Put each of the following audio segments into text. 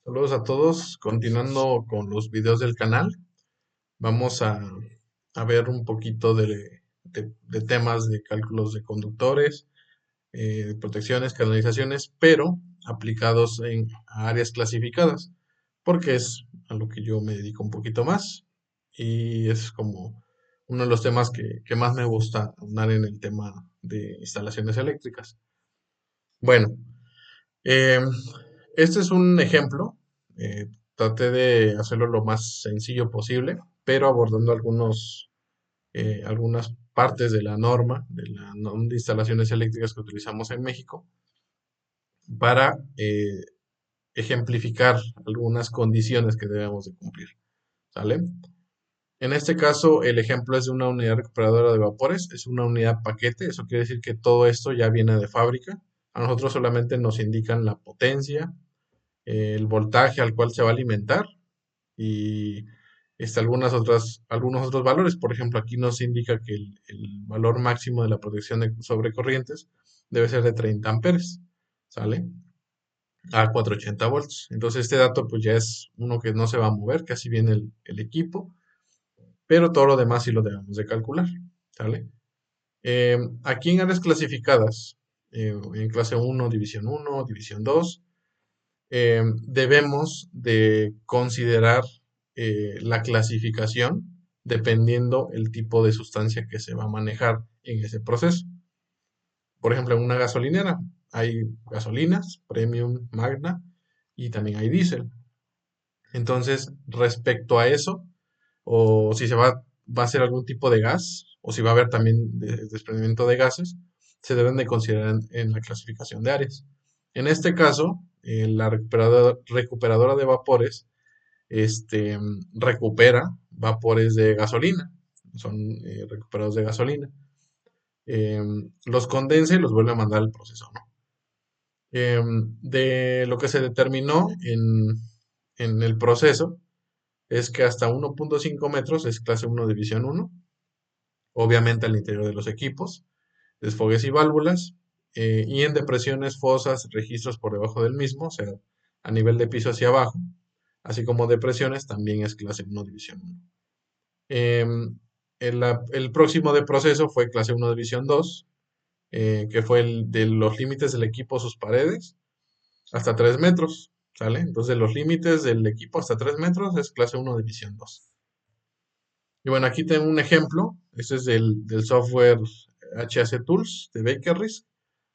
Saludos a todos. Continuando con los videos del canal, vamos a ver un poquito de temas de cálculos de conductores, protecciones, canalizaciones, pero aplicados a áreas clasificadas, porque es a lo que yo me dedico un poquito más y es como uno de los temas que más me gusta hablar en el tema de instalaciones eléctricas. Bueno, eh, este es un ejemplo. Traté de hacerlo lo más sencillo posible, pero abordando algunas partes de la norma de instalaciones eléctricas que utilizamos en México, para ejemplificar algunas condiciones que debemos de cumplir. ¿Sale? En este caso, el ejemplo es de una unidad recuperadora de vapores, es una unidad paquete, eso quiere decir que todo esto ya viene de fábrica. A nosotros solamente nos indican la potencia, el voltaje al cual se va a alimentar y algunos otros valores. Por ejemplo, aquí nos indica que el valor máximo de la protección sobre corrientes debe ser de 30 amperes, ¿sale? A 480 volts. Entonces este dato pues ya es uno que no se va a mover, casi viene el equipo, pero todo lo demás sí lo debemos de calcular, ¿sale? Aquí en áreas clasificadas, en clase uno, división 2, debemos de considerar la clasificación dependiendo el tipo de sustancia que se va a manejar en ese proceso. Por ejemplo, en una gasolinera hay gasolinas, premium, magna y también hay diésel. Entonces, respecto a eso, o si va a ser algún tipo de gas, o si va a haber también desprendimiento de gases, se deben de considerar en la clasificación de áreas. En este caso, la recuperadora de vapores recupera vapores de gasolina, son recuperados de gasolina. Los condensa y los vuelve a mandar al proceso, ¿no? De lo que se determinó en el proceso es que hasta 1.5 metros es clase 1 división 1, obviamente al interior de los equipos, desfogues y válvulas, y en depresiones, fosas, registros por debajo del mismo, o sea, a nivel de piso hacia abajo, así como depresiones, también es clase 1 división 1. El próximo de proceso fue clase 1 división 2, que fue el de los límites del equipo, sus paredes, hasta 3 metros, ¿sale? Entonces los límites del equipo hasta 3 metros es clase 1 división 2. Y bueno, aquí tengo un ejemplo. Este es del software HAC Tools de Bakeries.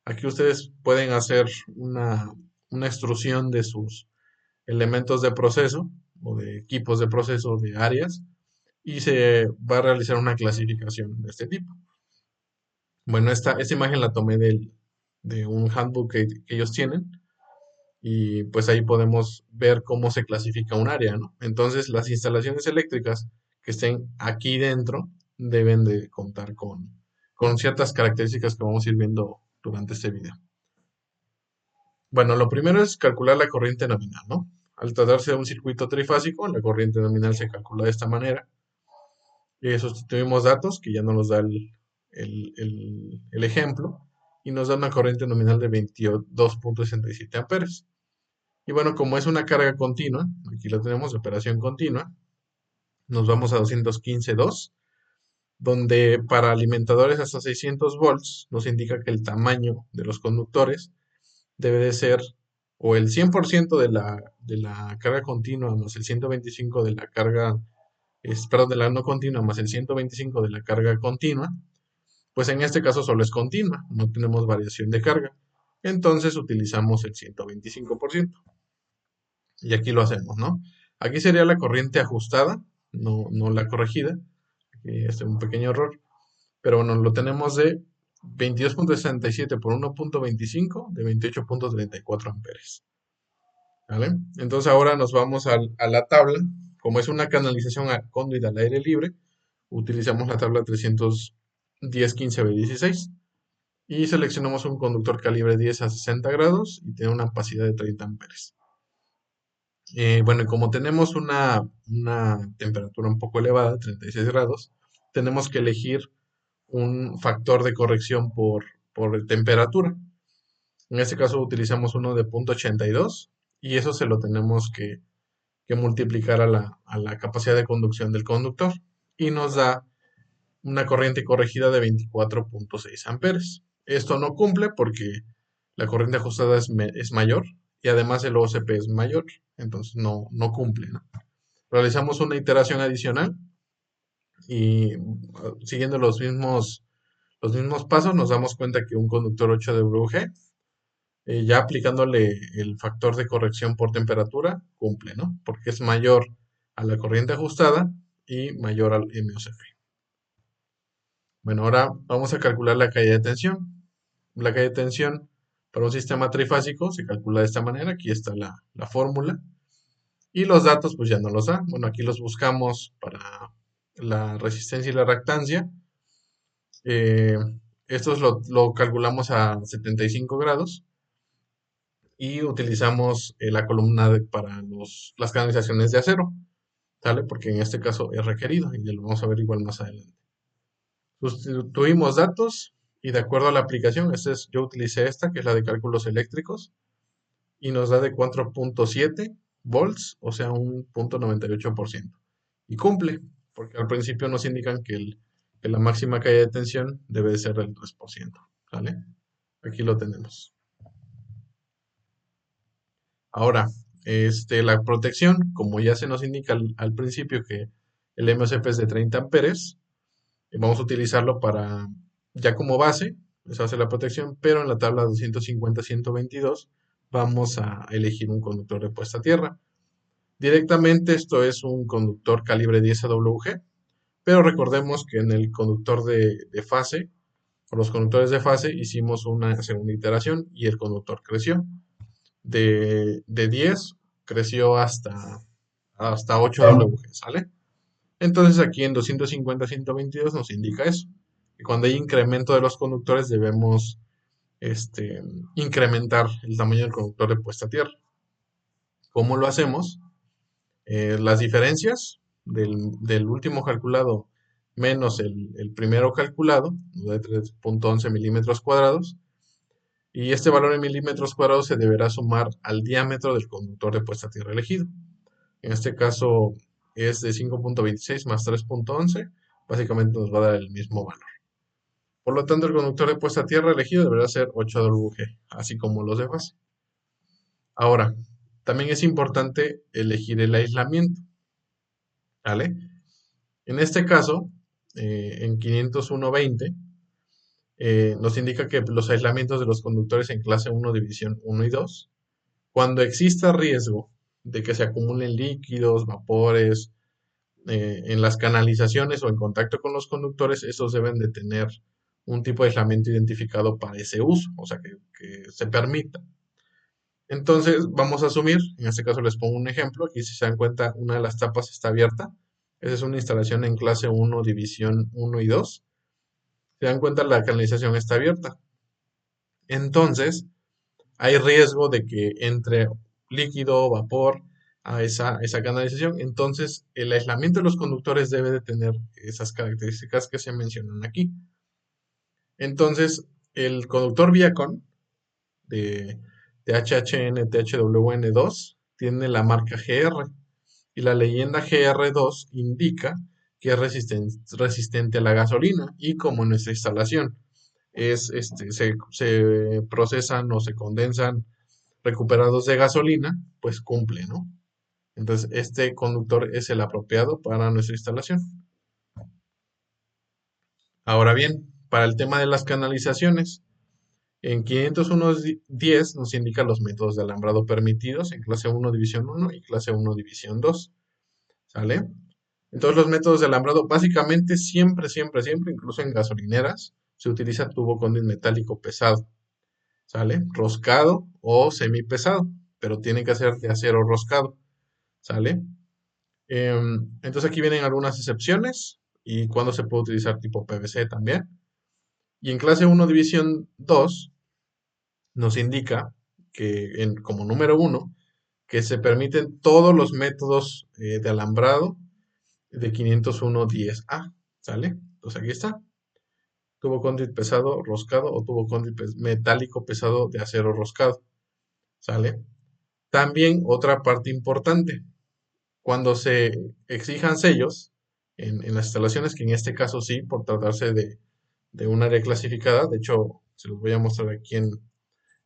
Aquí ustedes pueden hacer una extrusión de sus elementos de proceso o de equipos de proceso de áreas y se va a realizar una clasificación de este tipo. Bueno, esta imagen la tomé de un handbook que ellos tienen y pues ahí podemos ver cómo se clasifica un área, ¿no? Entonces, las instalaciones eléctricas que estén aquí dentro deben de contar con ciertas características que vamos a ir viendo durante este video. Bueno, lo primero es calcular la corriente nominal, ¿no? Al tratarse de un circuito trifásico, la corriente nominal se calcula de esta manera. Sustituimos datos, que ya no nos da el ejemplo, y nos da una corriente nominal de 22.67 amperes. Y bueno, como es una carga continua, aquí la tenemos de operación continua, nos vamos a 215.2, donde para alimentadores hasta 600 volts nos indica que el tamaño de los conductores debe de ser o el 100% de la carga continua más el 125 de la carga, perdón, de la no continua más el 125 de la carga continua, pues en este caso solo es continua, no tenemos variación de carga. Entonces utilizamos el 125%. Y aquí lo hacemos, ¿no? Aquí sería la corriente ajustada, no la corregida. Aquí es un pequeño error. Pero bueno, lo tenemos de 22.67 por 1.25 de 28.34 amperes. ¿Vale? Entonces ahora nos vamos a la tabla. Como es una canalización a conduit al aire libre, utilizamos la tabla 310-15-16 y seleccionamos un conductor calibre 10 a 60 grados y tiene una capacidad de 30 amperes. Bueno, y como tenemos una temperatura un poco elevada, 36 grados, tenemos que elegir un factor de corrección por temperatura. En este caso utilizamos uno de 0.82 y eso se lo tenemos que multiplicar a la capacidad de conducción del conductor y nos da una corriente corregida de 24.6 amperes. Esto no cumple porque la corriente ajustada es mayor y además el OCP es mayor, entonces no cumple, ¿no? Realizamos una iteración adicional y siguiendo los mismos pasos nos damos cuenta que un conductor 8 de ya aplicándole el factor de corrección por temperatura, cumple, ¿no? Porque es mayor a la corriente ajustada y mayor al MOCF. Bueno, ahora vamos a calcular la caída de tensión. La caída de tensión para un sistema trifásico se calcula de esta manera. Aquí está la fórmula. Y los datos, pues ya no los da. Bueno, aquí los buscamos para la resistencia y la reactancia. Eh, estos lo calculamos a 75 grados y utilizamos la columna para las canalizaciones de acero, ¿sale? Porque en este caso es requerido y ya lo vamos a ver igual más adelante. Sustituimos datos y de acuerdo a la aplicación, yo utilicé esta, que es la de cálculos eléctricos, y nos da de 4.7 volts, o sea, un 0.98%. Y cumple, porque al principio nos indican que la máxima caída de tensión debe de ser del 3%, ¿vale? Aquí lo tenemos. Ahora, la protección, como ya se nos indica al principio que el MOSFET es de 30 amperes, vamos a utilizarlo ya como base, esa va a ser la protección, pero en la tabla 250-122 vamos a elegir un conductor de puesta a tierra. Directamente esto es un conductor calibre 10 AWG, pero recordemos que en el conductor de fase, o los conductores de fase, hicimos una segunda iteración y el conductor creció. De 10 creció hasta 8 AWG, ¿sale? Entonces aquí en 250-122 nos indica eso. Que cuando hay incremento de los conductores debemos incrementar el tamaño del conductor de puesta a tierra. ¿Cómo lo hacemos? Las diferencias del último calculado menos el primero calculado, de 3.11 milímetros cuadrados, y este valor en milímetros cuadrados se deberá sumar al diámetro del conductor de puesta a tierra elegido. En este caso es de 5.26 más 3.11, básicamente nos va a dar el mismo valor. Por lo tanto, el conductor de puesta a tierra elegido deberá ser 8WG, así como los de fase. Ahora, también es importante elegir el aislamiento, ¿vale? En este caso, en 501.20, nos indica que los aislamientos de los conductores en clase 1, división 1 y 2, cuando exista riesgo de que se acumulen líquidos, vapores, en las canalizaciones o en contacto con los conductores, estos deben de tener un tipo de aislamiento identificado para ese uso, o sea, que se permita. Entonces, vamos a asumir, en este caso les pongo un ejemplo, aquí si se dan cuenta, una de las tapas está abierta. Esa es una instalación en clase 1, división 1 y 2. Se dan cuenta, la canalización está abierta. Entonces, hay riesgo de que entre líquido o vapor a esa canalización. Entonces, el aislamiento de los conductores debe de tener esas características que se mencionan aquí. Entonces, el conductor Viacon de HHN THWN2 tiene la marca GR y la leyenda GR2 indica que es resistente a la gasolina y como en nuestra instalación se procesan o se condensan recuperados de gasolina, pues cumple, ¿no? Entonces, este conductor es el apropiado para nuestra instalación. Ahora bien, para el tema de las canalizaciones, en 501.10 nos indica los métodos de alambrado permitidos en clase 1 división 1 y clase 1 división 2. ¿Sale? Entonces los métodos de alambrado básicamente siempre, incluso en gasolineras, se utiliza tubo cóndit metálico pesado. ¿Sale? Roscado o semipesado, pero tiene que ser de acero roscado. ¿Sale? Entonces aquí vienen algunas excepciones y cuándo se puede utilizar tipo PVC también. Y en clase 1 división 2 nos indica que como número 1 que se permiten todos los métodos de alambrado de 501.10A, ¿sale? Entonces aquí está, tubo cóndit pesado roscado o tubo cóndit metálico pesado de acero roscado, ¿sale? También otra parte importante, cuando se exijan sellos en las instalaciones, que en este caso sí, por tratarse de un área clasificada, de hecho se los voy a mostrar aquí en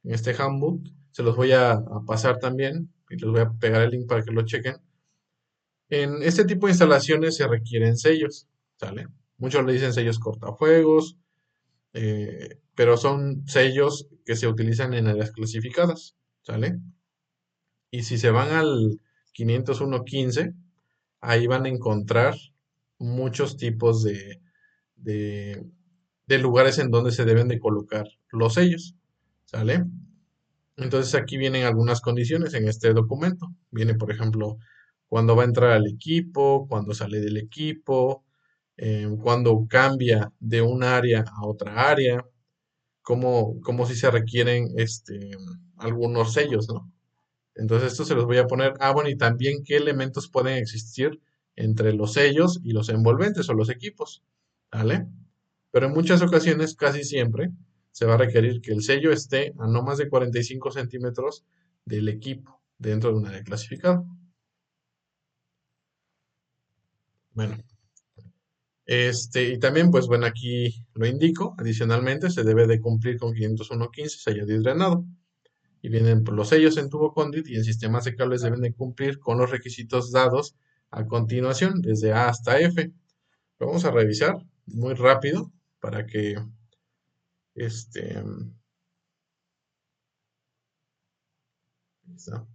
este handbook, se los voy a pasar también y les voy a pegar el link para que lo chequen. En este tipo de instalaciones se requieren sellos, ¿sale? Muchos le dicen sellos cortafuegos, pero son sellos que se utilizan en áreas clasificadas, ¿sale? Y si se van al 501.15, ahí van a encontrar muchos tipos de, de lugares en donde se deben de colocar los sellos, ¿sale? Entonces aquí vienen algunas condiciones en este documento. Viene, por ejemplo, cuando va a entrar al equipo, cuando sale del equipo, cuando cambia de un área a otra área, como si se requieren algunos sellos, ¿no? Entonces esto se los voy a poner. Ah, bueno, y también qué elementos pueden existir entre los sellos y los envolventes o los equipos, ¿vale? Pero en muchas ocasiones, casi siempre, se va a requerir que el sello esté a no más de 45 centímetros del equipo dentro de un área clasificada. Bueno, y también, pues bueno, aquí lo indico, adicionalmente se debe de cumplir con 501.15 sellado y drenado. Y vienen pues, los sellos en tubo conduit y en sistemas de cables deben de cumplir con los requisitos dados a continuación, desde A hasta F. Lo vamos a revisar muy rápido para que este, está,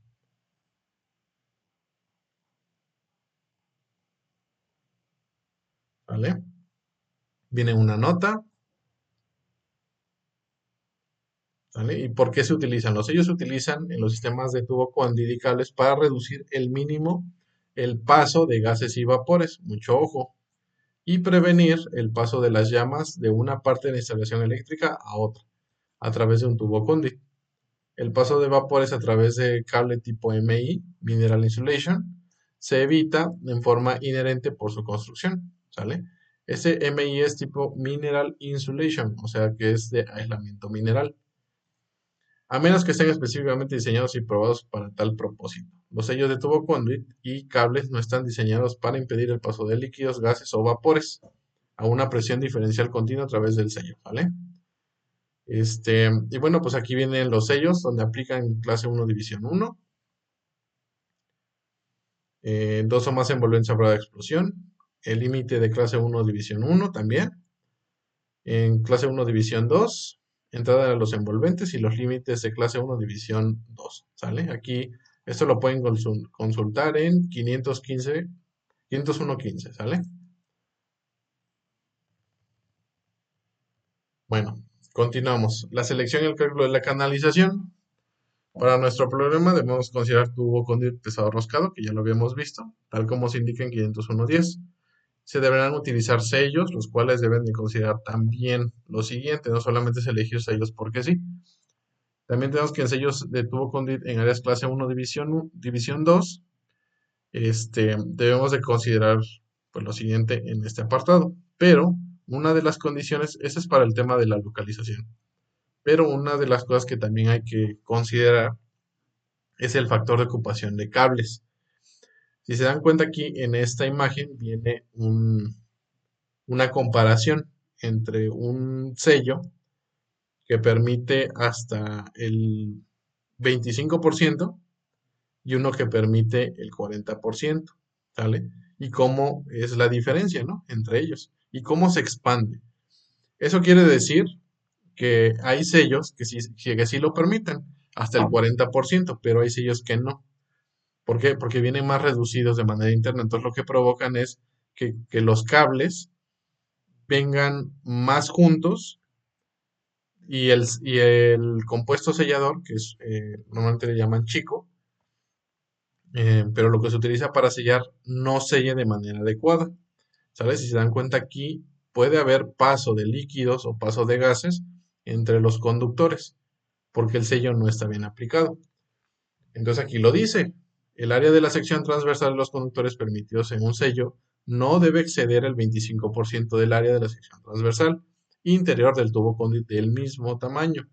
¿vale? Viene una nota, ¿vale? ¿Y por qué se utilizan? Los sellos se utilizan en los sistemas de tubo conduit y cables para reducir el mínimo el paso de gases y vapores, mucho ojo, y prevenir el paso de las llamas de una parte de la instalación eléctrica a otra a través de un tubo conduit. El paso de vapores a través de cable tipo MI, Mineral Insulation, se evita en forma inherente por su construcción, ¿sale? Este MI es tipo Mineral Insulation, o sea que es de aislamiento mineral, a menos que estén específicamente diseñados y probados para tal propósito. Los sellos de tubo conduit y cables no están diseñados para impedir el paso de líquidos, gases o vapores a una presión diferencial continua a través del sello, ¿vale? Y bueno, pues aquí vienen los sellos donde aplican clase 1 división 1, dos o más envolventes a prueba de explosión, el límite de clase 1 división 1 también, en clase 1 división 2, entrada de los envolventes y los límites de clase 1 división 2, ¿sale? Aquí esto lo pueden consultar en 501.15, ¿sale? Bueno, continuamos. La selección y el cálculo de la canalización. Para nuestro problema debemos considerar tubo conduit pesado roscado, que ya lo habíamos visto, tal como se indica en 501.10. Se deberán utilizar sellos, los cuales deben de considerar también lo siguiente, no solamente es elegir sellos porque sí. También tenemos que en sellos de tubo conduit en áreas clase 1 división 2, debemos de considerar pues, lo siguiente en este apartado. Pero una de las condiciones, este es para el tema de la localización, pero una de las cosas que también hay que considerar es el factor de ocupación de cables. Si se dan cuenta aquí en esta imagen viene una comparación entre un sello que permite hasta el 25% y uno que permite el 40%, ¿sale? Y cómo es la diferencia, ¿no? Entre ellos y cómo se expande. Eso quiere decir que hay sellos que sí lo permiten, hasta el 40%, pero hay sellos que no. ¿Por qué? Porque vienen más reducidos de manera interna. Entonces lo que provocan es que los cables vengan más juntos y el compuesto sellador, que es normalmente le llaman chico, pero lo que se utiliza para sellar no sella de manera adecuada. ¿Sabes? Si se dan cuenta aquí, puede haber paso de líquidos o paso de gases entre los conductores, porque el sello no está bien aplicado. Entonces aquí lo dice, el área de la sección transversal de los conductores permitidos en un sello no debe exceder el 25% del área de la sección transversal interior del tubo conduit del mismo tamaño,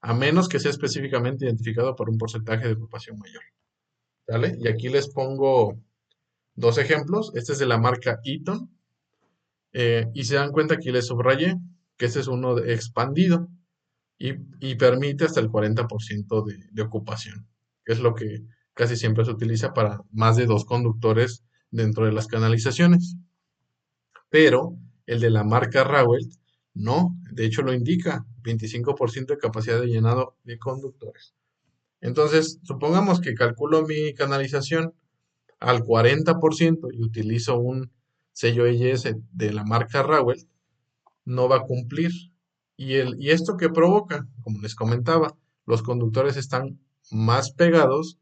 a menos que sea específicamente identificado por un porcentaje de ocupación mayor. ¿Vale? Y aquí les pongo dos ejemplos. Este es de la marca Eaton. Y se dan cuenta que les subrayé que este es uno expandido y permite hasta el 40% de ocupación, que es lo que casi siempre se utiliza para más de dos conductores dentro de las canalizaciones. Pero el de la marca Rauwelt no, de hecho lo indica, 25% de capacidad de llenado de conductores. Entonces, supongamos que calculo mi canalización al 40% y utilizo un sello EYS de la marca Rauwelt, no va a cumplir. ¿Y esto qué provoca? Como les comentaba, los conductores están más pegados,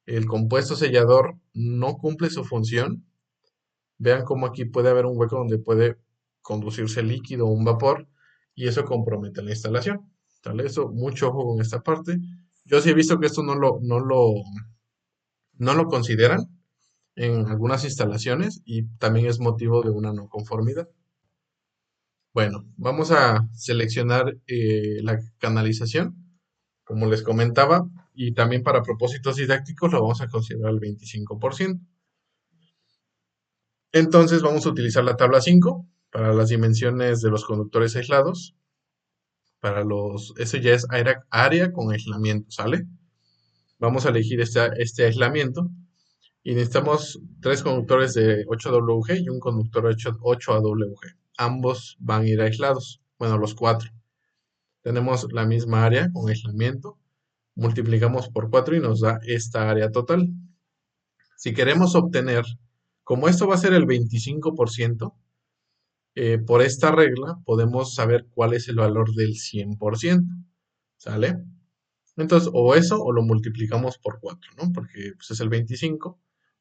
el compuesto sellador no cumple su función. Vean cómo aquí puede haber un hueco donde puede conducirse líquido o un vapor y eso compromete la instalación. ¿Sale? Eso, mucho ojo con esta parte. Yo sí he visto que esto no lo consideran en algunas instalaciones y también es motivo de una no conformidad. Bueno, vamos a seleccionar la canalización, como les comentaba, y también para propósitos didácticos lo vamos a considerar al 25%. Entonces vamos a utilizar la tabla 5 para las dimensiones de los conductores aislados. Eso ya es área con aislamiento, ¿sale? Vamos a elegir este aislamiento y necesitamos tres conductores de 8WG y un conductor 8AWG. Ambos van a ir aislados, bueno, los cuatro. Tenemos la misma área con aislamiento, multiplicamos por 4 y nos da esta área total. Si queremos obtener, como esto va a ser el 25%, por esta regla podemos saber cuál es el valor del 100%, ¿sale? Entonces, o eso o lo multiplicamos por 4, ¿no? Porque pues, es el 25,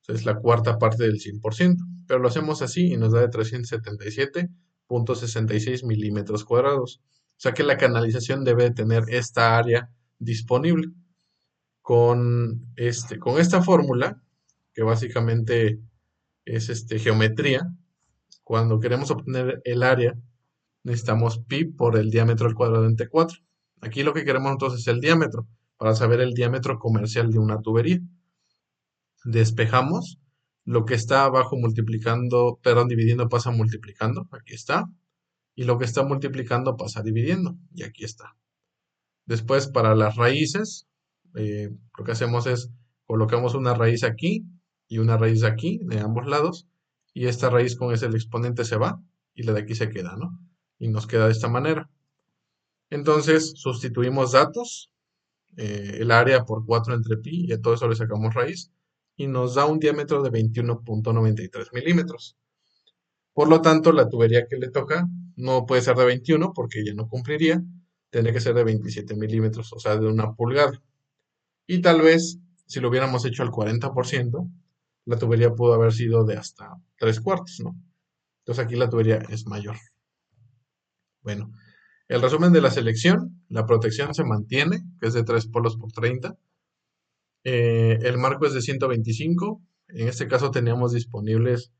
es la cuarta parte del 100%, pero lo hacemos así y nos da de 377.66 milímetros cuadrados. O sea que la canalización debe de tener esta área disponible. Con esta fórmula, que básicamente es geometría, cuando queremos obtener el área, necesitamos pi por el diámetro al cuadrado entre 4. Aquí lo que queremos entonces es el diámetro, para saber el diámetro comercial de una tubería. Despejamos, lo que está abajo multiplicando, perdón, dividiendo pasa multiplicando, aquí está, y lo que está multiplicando pasa dividiendo, y aquí está. Después para las raíces, lo que hacemos es colocamos una raíz aquí y una raíz aquí de ambos lados, y esta raíz con ese el exponente se va y la de aquí se queda, ¿no? Y nos queda de esta manera. Entonces sustituimos datos, el área por 4 entre pi, y a todo eso le sacamos raíz, y nos da un diámetro de 21.93 milímetros. Por lo tanto, la tubería que le toca no puede ser de 21 porque ya no cumpliría, tendría que ser de 27 milímetros, o sea, de una pulgada. Y tal vez, si lo hubiéramos hecho al 40%, la tubería pudo haber sido de hasta 3 cuartos, ¿no? Entonces aquí la tubería es mayor. Bueno, el resumen de la selección, la protección se mantiene, que es de 3 polos por 30. El marco es de 125. En este caso teníamos disponibles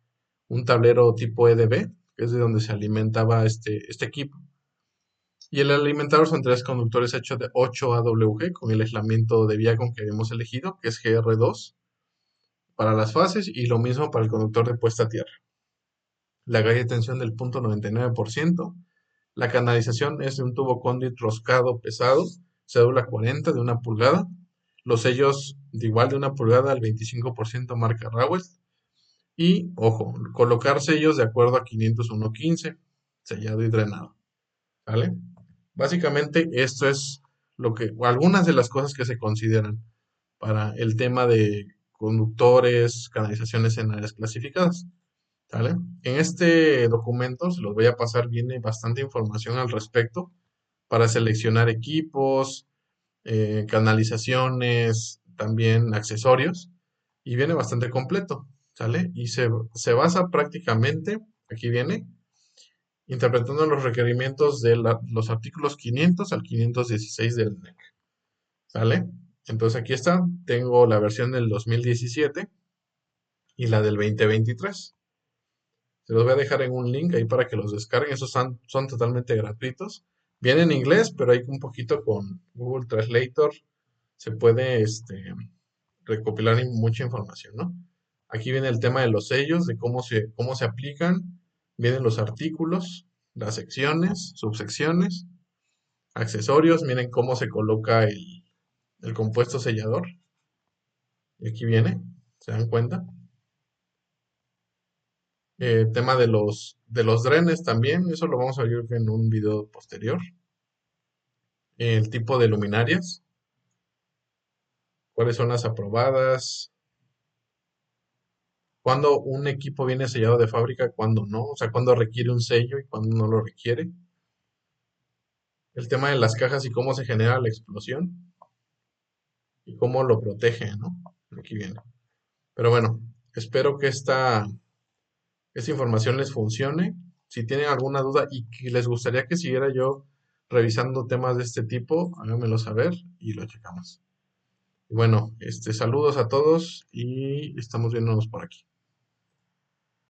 un tablero tipo EDB, que es de donde se alimentaba este equipo. Y el alimentador son tres conductores hechos de 8AWG con el aislamiento de Viacom que habíamos elegido, que es GR2 para las fases y lo mismo para el conductor de puesta a tierra. La galla de tensión del punto 99%. La canalización es de un tubo conduit roscado pesado, cédula 40 de una pulgada. Los sellos de igual de una pulgada al 25% marca Rauwelt. Y, ojo, colocar sellos de acuerdo a 501.15, sellado y drenado. ¿Vale? Básicamente esto es algunas de las cosas que se consideran para el tema de conductores, canalizaciones en áreas clasificadas. ¿Vale? En este documento, se los voy a pasar, viene bastante información al respecto para seleccionar equipos, canalizaciones, también accesorios, y viene bastante completo, ¿sale? Y se basa prácticamente, aquí viene, interpretando los requerimientos de los artículos 500 al 516 del NEC, ¿sale? Entonces aquí está, tengo la versión del 2017 y la del 2023. Se los voy a dejar en un link ahí para que los descarguen, esos son totalmente gratuitos. Viene en inglés, pero hay un poquito con Google Translator. Se puede recopilar mucha información, ¿no? Aquí viene el tema de los sellos, de cómo se aplican. Vienen los artículos, las secciones, subsecciones, accesorios. Miren cómo se coloca el compuesto sellador. Y aquí viene, ¿se dan cuenta? Tema de los drenes también, eso lo vamos a ver en un video posterior. El tipo de luminarias, cuáles son las aprobadas, cuándo un equipo viene sellado de fábrica, cuándo no, o sea, cuándo requiere un sello y cuándo no lo requiere. El tema de las cajas y cómo se genera la explosión y cómo lo protege, ¿no? Aquí viene. Pero bueno, espero que esta información les funcione. Si tienen alguna duda y que les gustaría que siguiera yo revisando temas de este tipo, háganmelo saber y lo checamos. Y bueno, saludos a todos y estamos viéndonos por aquí.